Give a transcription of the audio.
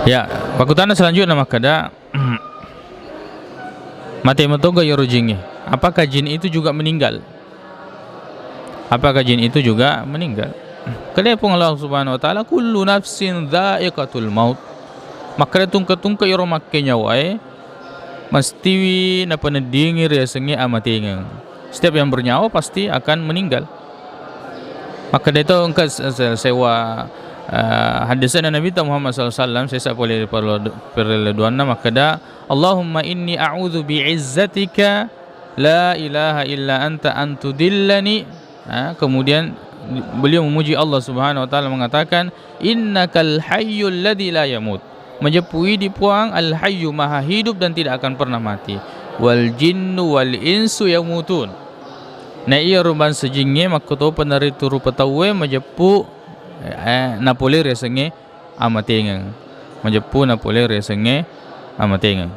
Ya, pakutana selanjutnya makada mati matoga yorojingi. Apakah jin itu juga meninggal? Apakah jin itu juga meninggal? Kelepong Allah Subhanahu wa taala kullu nafsin dha'iqatul maut. Maka tungka-tungka yoro makke nyawai mesti na panedingir ya sengi amatinga. Setiap yang bernyawa pasti akan meninggal. Maka itu engkau sewa hadisan Nabi Muhammad SAW saya boleh perladuanna maka da Allahumma inni a'udzu bi'izzatika la ilaha illa anta antudillani. Kemudian beliau memuji Allah Subhanahu wa taala mengatakan innakal hayyul ladzi la yamut. Menjepui di puang al hayyu maha hidup dan tidak akan pernah mati. Wal jinnu wal insu yamutun. Na iya ruban sejinge makoto penari turu petawe majepu napolir ya senge amatengang. Majepu napolir ya senge amatengang.